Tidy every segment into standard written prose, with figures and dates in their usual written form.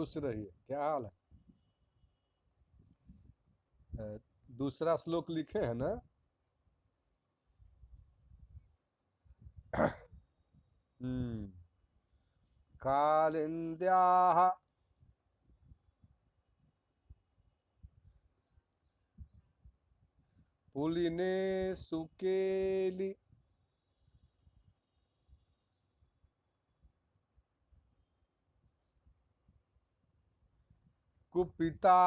खुश रहिए। क्या हाल है? दूसरा श्लोक लिखे हैं ना? कालिन्द्याः पुलिने सुकेलि कुपिता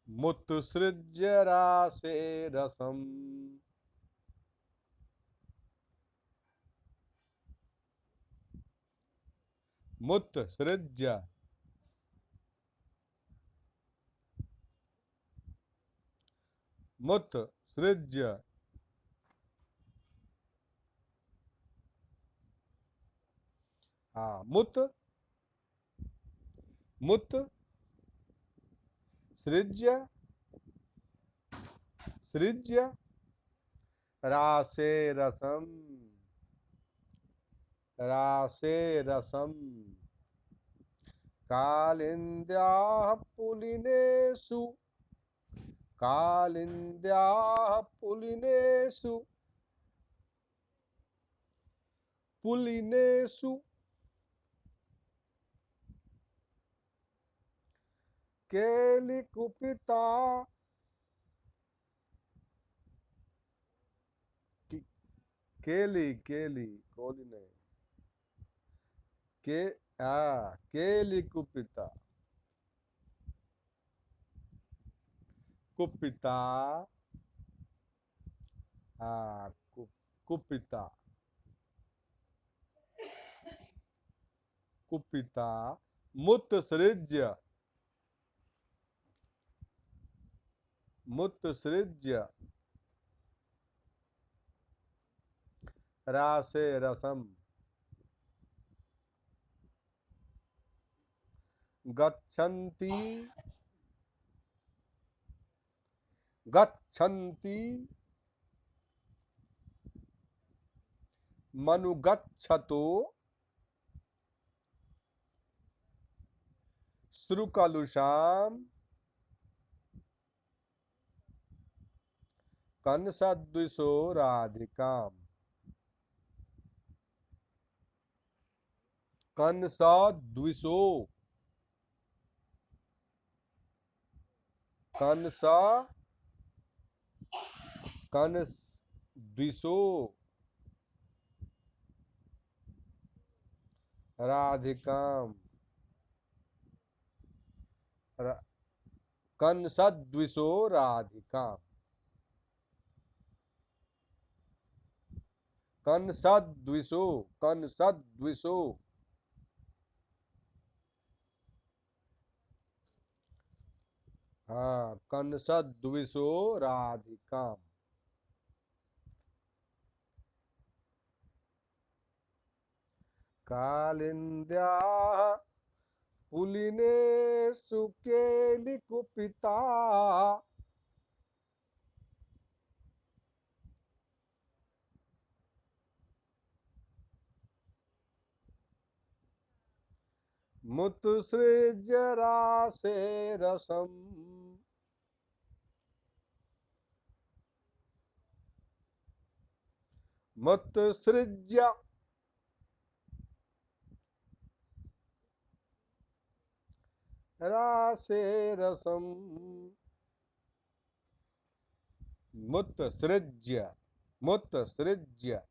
मुत्सृज्य रासे रसम। मुत्सृज्य मुत्सृज्य हाँ मुत मुत सृज्य सृज्य रासे रसम रासे रसम। कालिन्द्याः पुलिनेषु कालिन्द्याः पुलिनेषु पुलिनेषु केलिकुपिता केली केली कोली नहीं के केलिकुपिता कुपिता कुपिता कुपिता मुत्सृज्य मुत्सृज्य रासे रसम। गच्छन्ति गच्छन्ति मनुगच्छतो श्रुकलुषाम कंसद्विषो राधिकाम। कंसद्विषो कंसद्विषो राधिकाम कंसद्विषो राधिकाम कंसद्विषो कंसद्विषो हाँ कंसद्विषो राधिकाम। कालिन्द्याः पुलिनेषु केलिकुपिता मुत्सृज्य रासे रसम। मुत्सृज्य रासे रसम। मुत्सृज्य मुत्सृज्य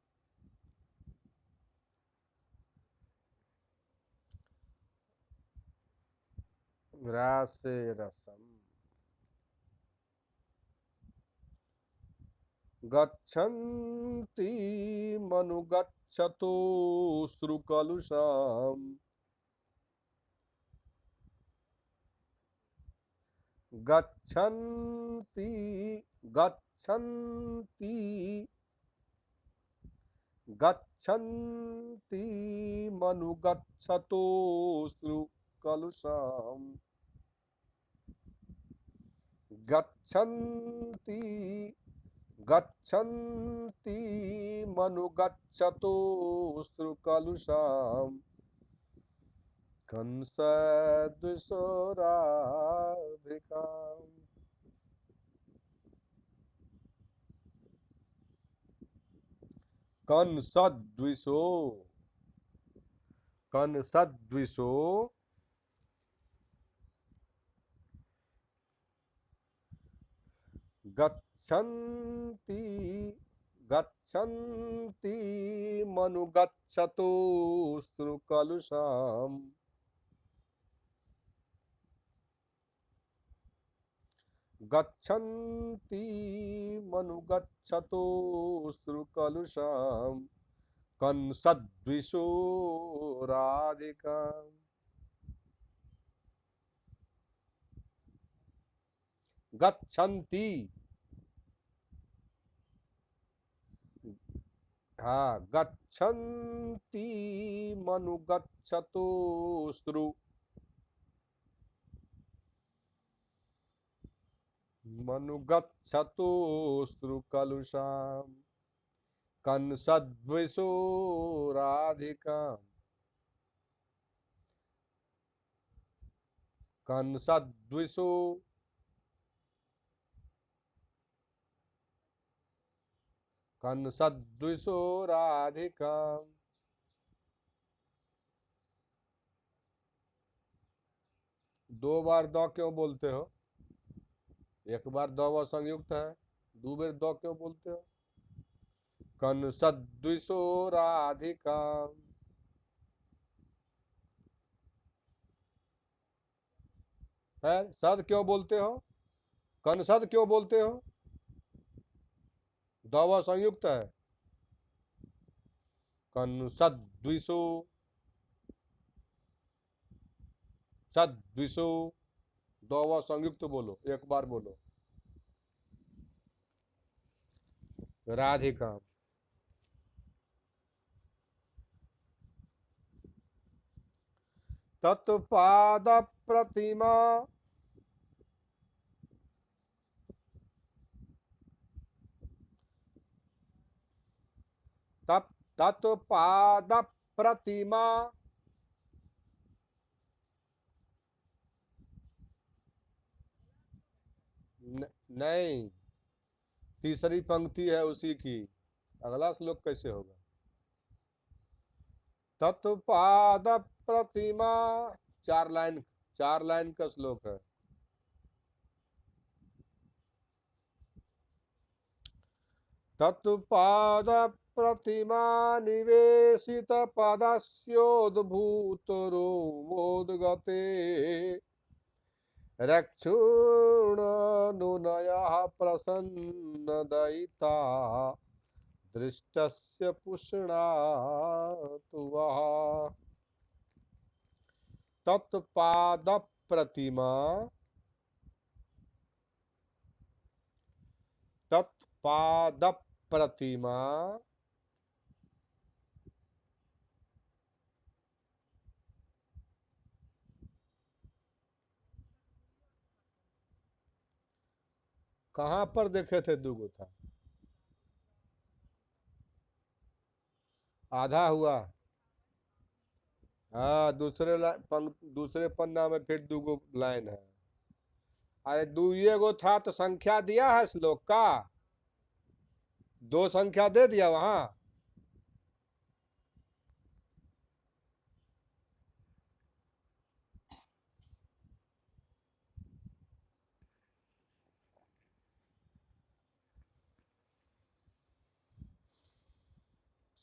रासे रसम। गच्छन्ति मनुगच्छतो श्रुकलुषाम। गच्छन्ति गच्छन्ति गच्छन्ति मनुगच्छतो श्रुकलुषाम। गच्छन्ति गच्छन्ति मनुगच्छतो श्रुकलुषाम् कंसद्विषोराधिकाम्। कंसद्विषो कंसद्विषो गच्छन्ति गच्छन्ति मनुगच्छतो श्रुकलुषाम् गच्छन्ति मनुगच्छतो श्रुकलुषाम् कंसद्विषो राधिकाम्। गच्छन्ति, हाँ, गच्छन्ति मनुगच्छतो श्रु मनुगच्छतो श्रुकलुषाम् कंसद्विषो राधिकाम्। कंसद्विषो कंसद्विषो राधिकाम्। दो बार दो क्यों बोलते हो? एक बार दो व संयुक्त है, दो बार दो क्यों बोलते हो? कंसद्विषो राधिकाम्। है, सद क्यों बोलते हो? कंसद क्यों बोलते हो? दो व संयुक्त है। कंसद्विषो सद्विषो, दो व संयुक्त बोलो, एक बार बोलो। राधिका। तत्पाद प्रतिमा तत्पाद प्रतिमा नहीं, तीसरी पंक्ति है उसी की, अगला श्लोक कैसे होगा? तत्पाद प्रतिमा, चार लाइन का श्लोक है। तत्पाद प्रतिमा निवेशित पदस्योद्भूत रोमोद्गते रक्षोणनुनयः प्रसन्नदयिता दृष्टस्य पुष्णातु वः। तत्पाद प्रतिमा तत्पाद प्रतिमा कहाँ पर देखे थे? दुगो था, आधा हुआ। हाँ, दूसरे पन्ना में फिर दुगो लाइन है। अरे दुइये गो था तो संख्या दिया है श्लोक का, दो संख्या दे दिया वहां।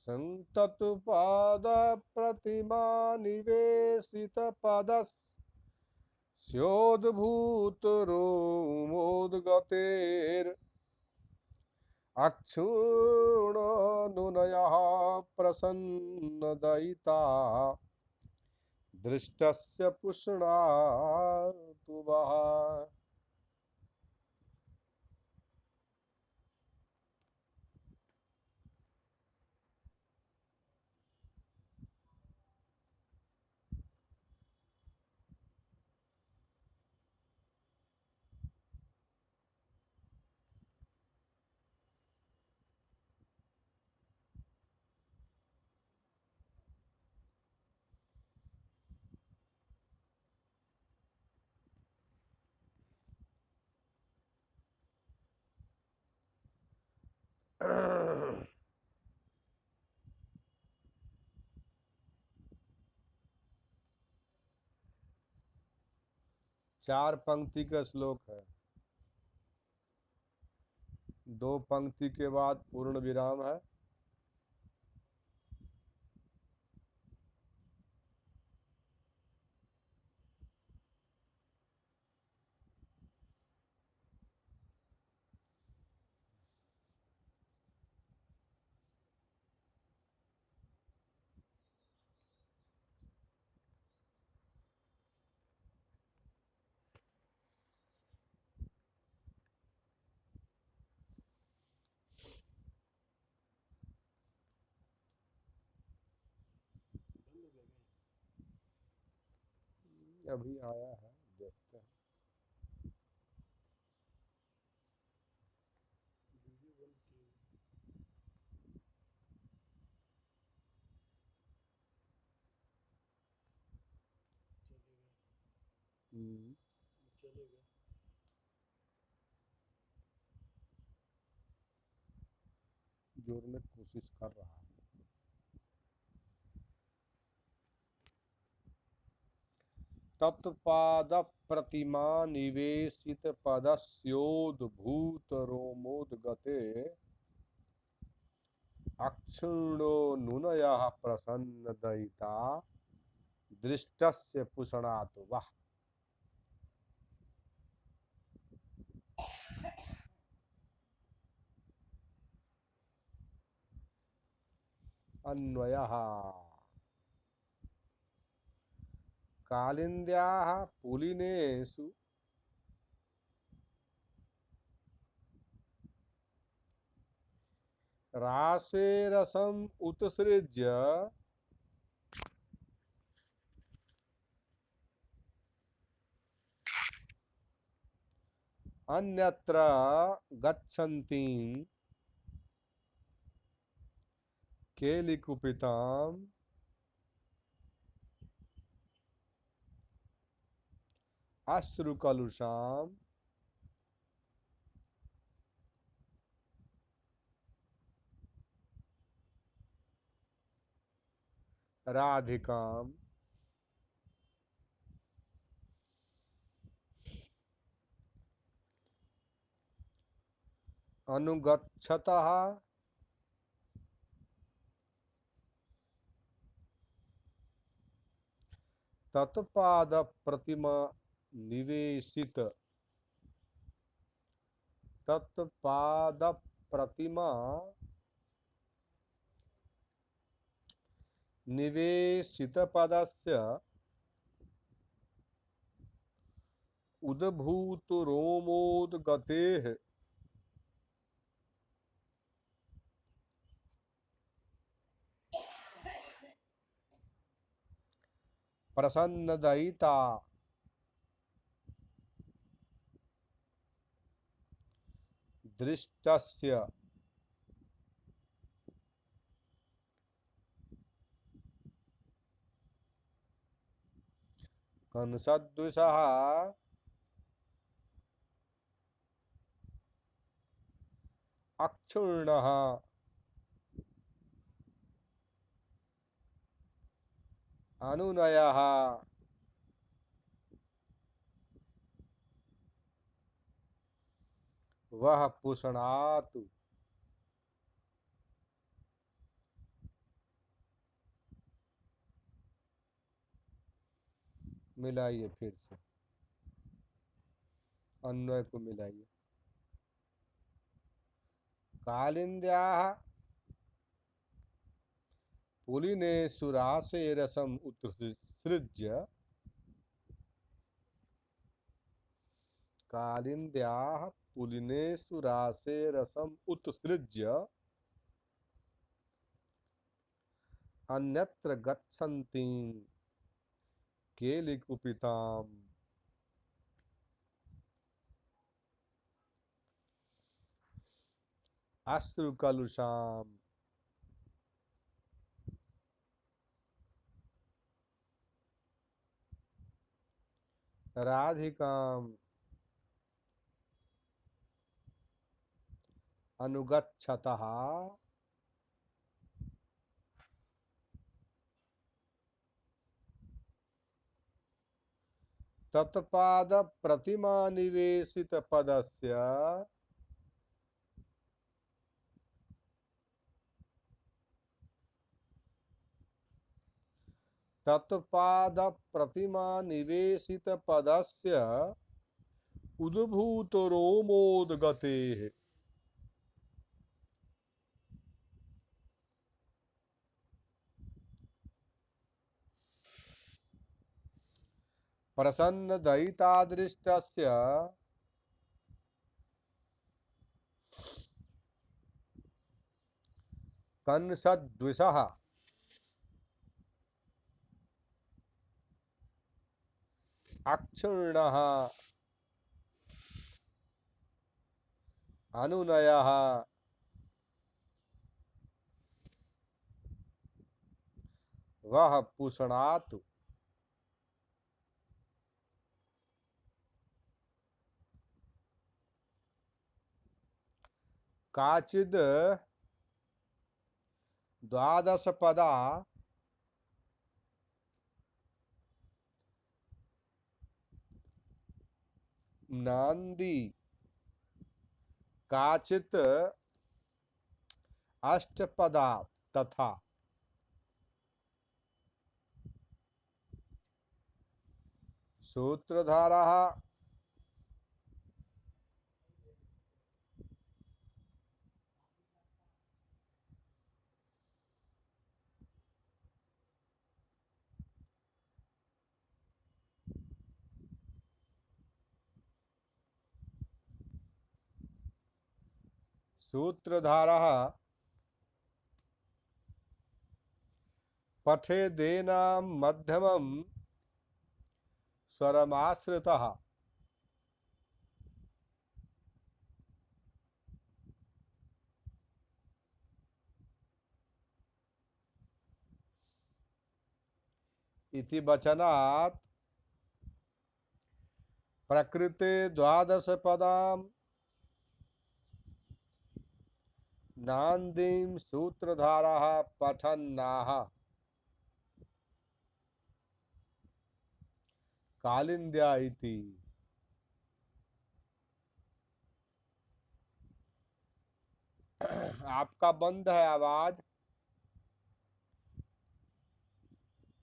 संततुपाद प्रतिमा निवेशित पदस्योद्भूत रोमोद्गतेर अक्षुण्णनुनयः प्रसन्नदयिता दृष्टस्य पुष्णातु वः। 4 पंक्ति का श्लोक है। 2 पंक्ति के बाद पूर्ण विराम है। अभी आया है, देखते हैं। जोड़ने की कोशिश कर रहा है। तत्पाद प्रतिमा निवेशित पदस्योद्भूत रोमोदगते अक्षुण्णो नुनयः प्रसन्नदयिता दृष्टस्य पुषणात् वः। अन्वयः कालिन्द्याः पुलिनेषु रासेरसम् उत्सृज्य अन्यत्र गच्छन्तीं केलिकुपिताम् अश्रुकलुषाम् राधिकाम् अनुगच्छतः तत्पाद प्रतिमा निवेशित तत्पाद प्रतिमा निवेशित पदस्य उद्भूत रोमोद्गतेः प्रसन्नदयिता दृष्टस्य कंसद्विषः अक्षुण्णः अनुनयः वह पुषणातु। मिलाइए फिर से, अन्वय को मिलाइए। कालिन्द्याः पुलिनेषु रासेरसम् उत्सृज्य कालिन्द्याः पुलिनेषु रासेरसम् उत्सृज्य अन्यत्र गच्छन्तीं केलिकुपिताम् अश्रुकलुषाम् राधिकाम् अनुगच्छतः तत्पाद प्रतिमा निवेशित पदस्य तत्पाद प्रतिमा निवेशित पदस्य उद्भूत रोमोदगते प्रसन्न दयितादृष्टस्य कंसद्विषः अक्षुण्णः अनुनयः वह पुष्णातु काचिद द्वादश पदा नांदी काचित अष्टपदा तथा सूत्रधारा सूत्रधारा पठे देना मध्यमं स्वरमाश्रितः इति वचनात् प्रकृते द्वादश पदां नांदीं सूत्रधारः पठन्नाः कालिंद्या इति। आपका बंद है आवाज,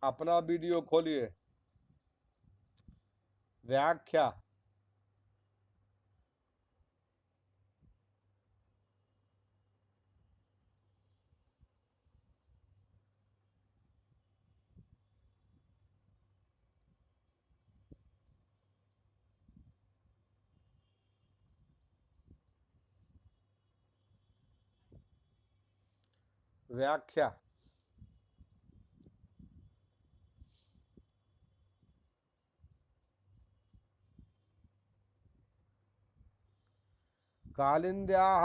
अपना वीडियो खोलिए। व्याख्या व्याख्या कालिंद्याः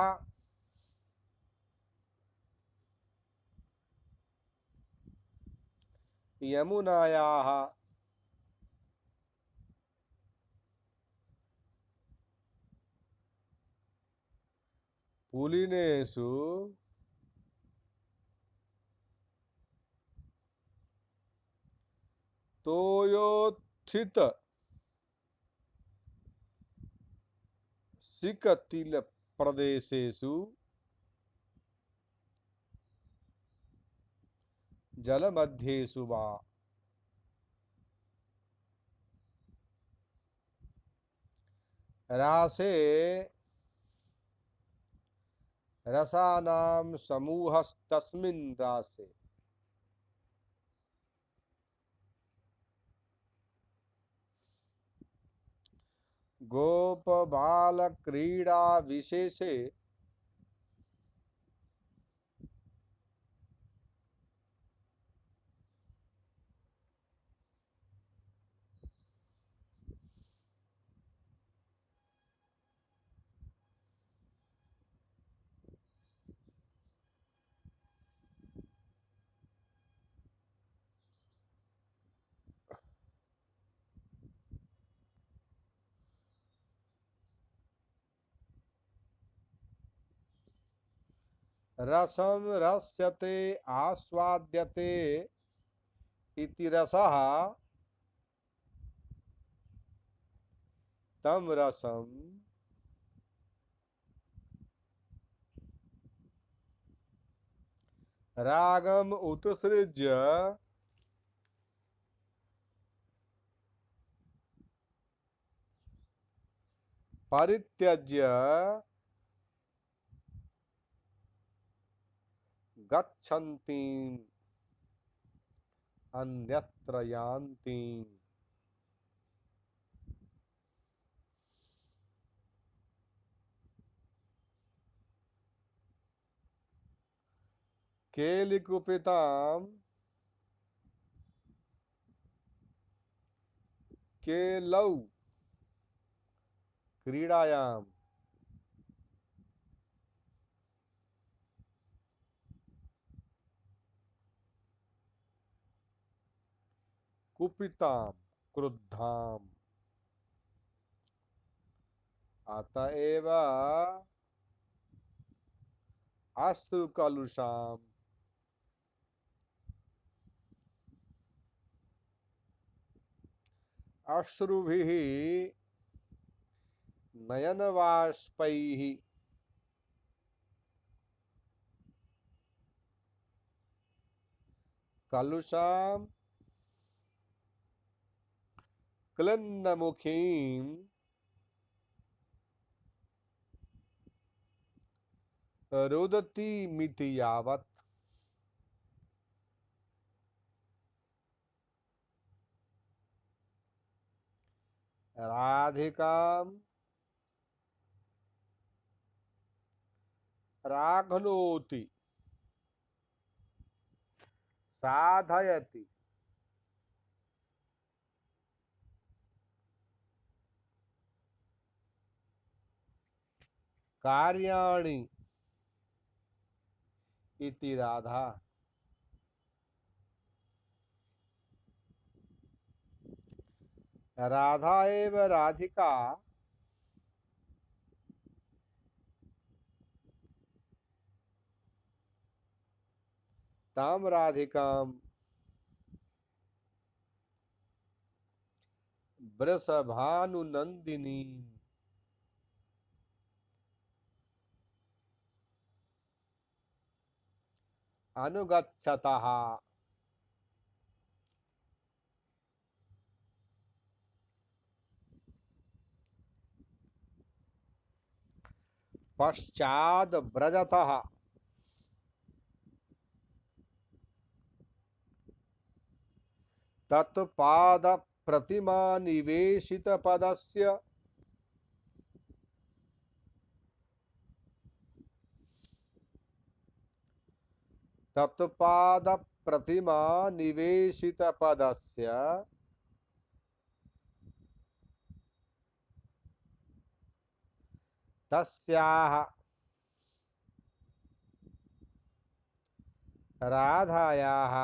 यमुनायाः पुलिनेषु तोयोत्थित सिकतिल प्रदेशेषु जलमध्येषु वा रासे रसानां समूहस्तस्मिन् रासे गोप बाल क्रीड़ा विशेषे रसं रस्यते आस्वाद्यते इति रसः तम रसम रागम उत्सृज्य परित्यज्य गच्छन्ति अन्यत्र यान्ति। केलिकुपिताम केलौ क्रीडायाम कुपिताम क्रुद्धाम अतएव अश्रुकलुषाम अश्रुभिः नयनबाष्पैः कलुषाम क्लिन्नमुखीं रुदती मिति यावत्। राधिकां राघनोति साधयति कार्याणि इति राधा। राधा एव राधिका ताम राधिकाम वृषभानुनंदिनी अनुगच्छतः पश्चाद व्रजतः तत्पाद प्रतिमा निवेशित पदस्य तत्पाद प्रतिमा निवेशित पदस्य तस्याः राधायाः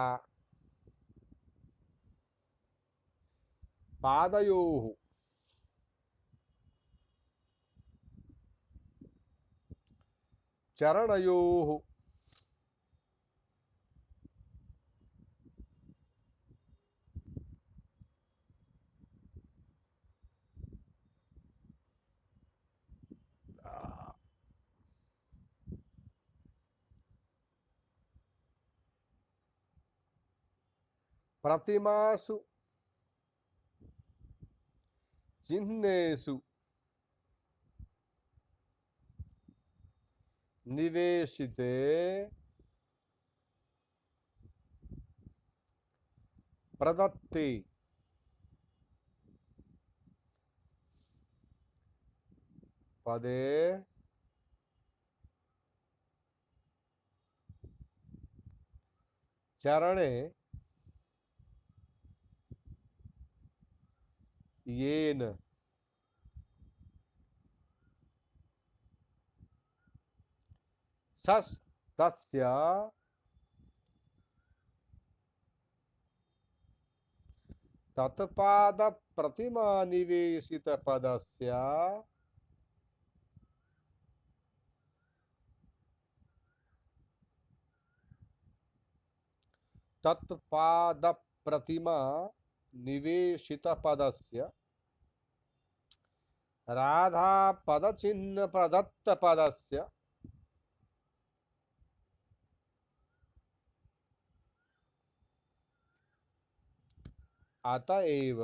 पादयोः चरणयोः प्रतिमासु चिह्नेषु निवेशिते प्रदत्ते पदे चरणे येन सस् तस्य तत्पाद प्रतिमा निवेशित पदस्य तत्पाद प्रतिमा निवेशित पदस्य राधा पदचिह्न प्रदत्त पदस्य अतएव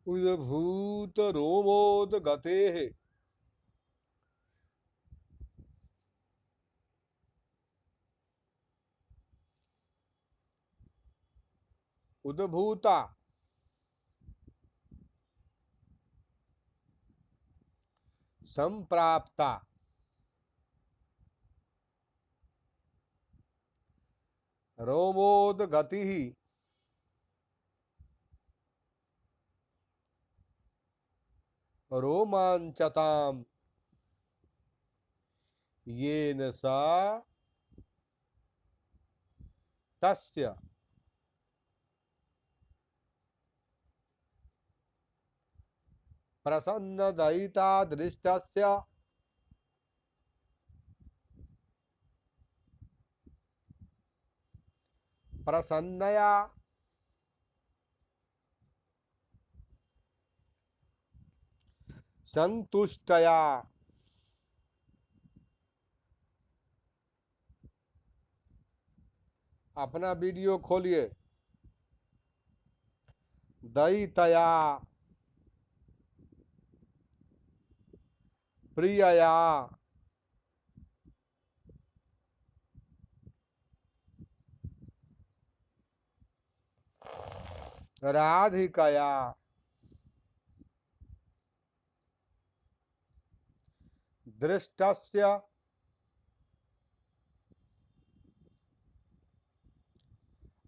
उद्भूत रोमोदगतेः उद्भूता संप्राप्ता रोमोदगतिः रोमांचताम् येन सा तस्य प्रसन्नदयिता दृष्टस्य प्रसन्नया संतुष्टया अपना वीडियो खोलिए। दयितया प्रियया राधिकया दृष्टस्य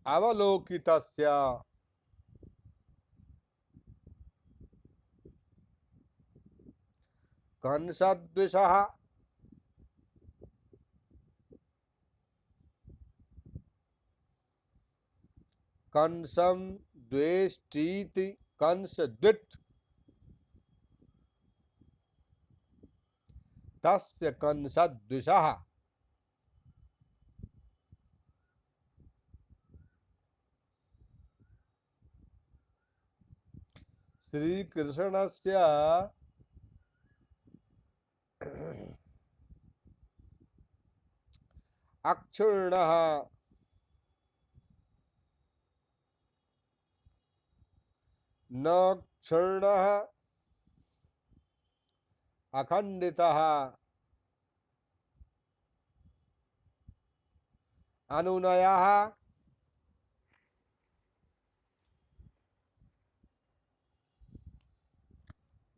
अवलोकितस्य कंसद्विषः कंसं द्वेष्टीति कंसद्विट् तस्य कंसद्विषः श्री कृष्णस्य अक्षुण्णः न क्षुण्णः अखंडितः अनुनयः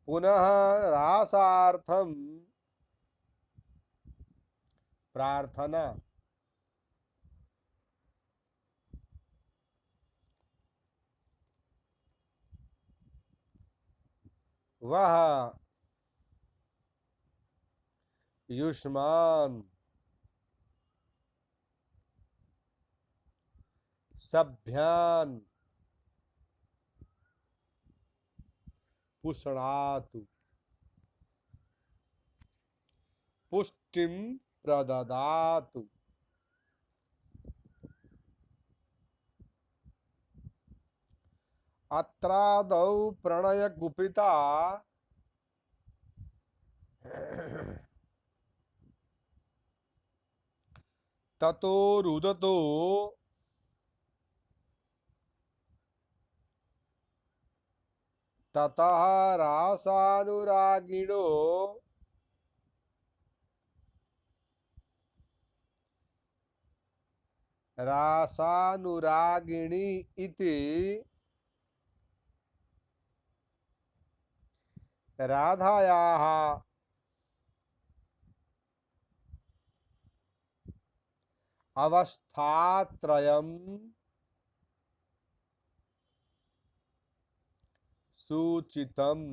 पुनः रासार्थम प्रार्थना वह युष्मान सभ्यान पुष्णातु पुष्टिम प्रददातु। अत्रादौ प्रणय गुपिता ततो रुदतो ततः रासानुरागिणो रासानुरागिणी इति राधायाः अवस्थात्रयम् सूचितम्।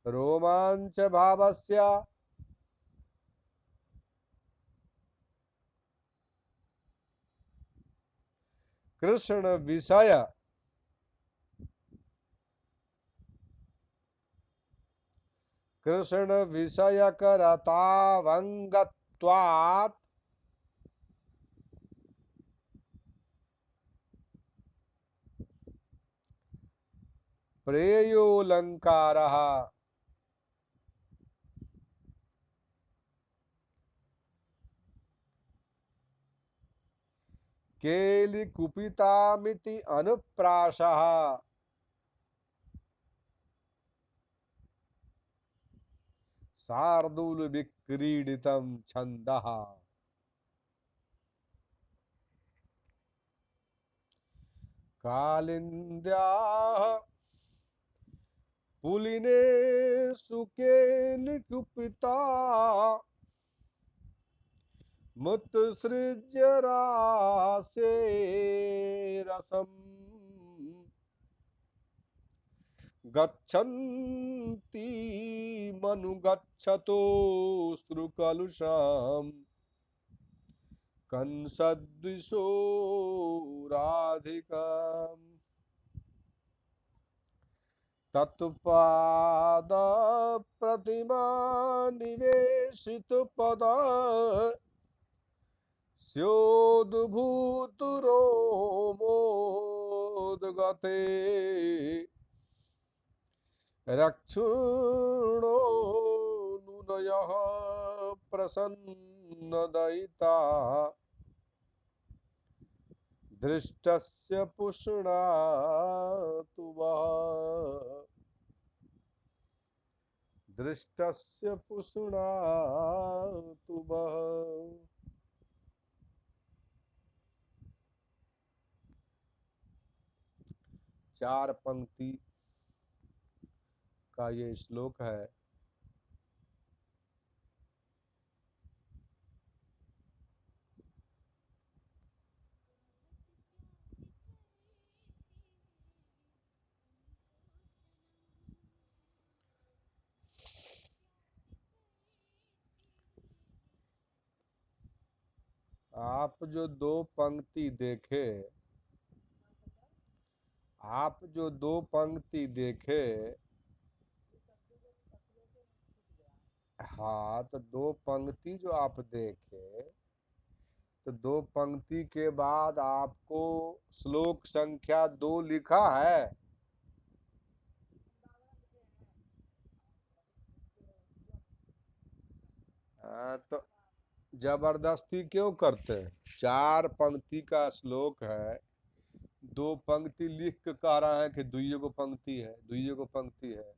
रोमांच भावस्य कृष्ण विषय कृष्ण विषयकरतावंगत्वात् प्रेयोऽलङ्कारः केलिकुपितामिति अनुप्रासः शार्दूलविक्रीडितं छन्दः कालिन्द्याः पुलिने सुकेलिकुपिता मुत्सृज्य रासे रसम् गच्छन्ति मनुगच्छतो श्रुकलुषाम् कंसद्विषो राधिकाम् तत्पाद प्रतिमा निवेशित पद स्योद्भूतुरो मोदगते रक्षुणो नुनयः प्रसन्नदयिता दृष्टस्य पुष्णातु वः दृष्टस्य पुष्णातु वः। चार पंक्ति का ये श्लोक है। आप जो दो पंक्ति देखे, आप जो दो पंक्ति देखे, हाँ तो दो पंक्ति जो आप देखे, तो दो पंक्ति के बाद आपको श्लोक संख्या 2 लिखा है। तो जबरदस्ती क्यों करते हैं? 4 पंक्ति का श्लोक है, 2 पंक्ति लिख के कह रहा है कि दुइये को पंक्ति है, दुइये को पंक्ति है।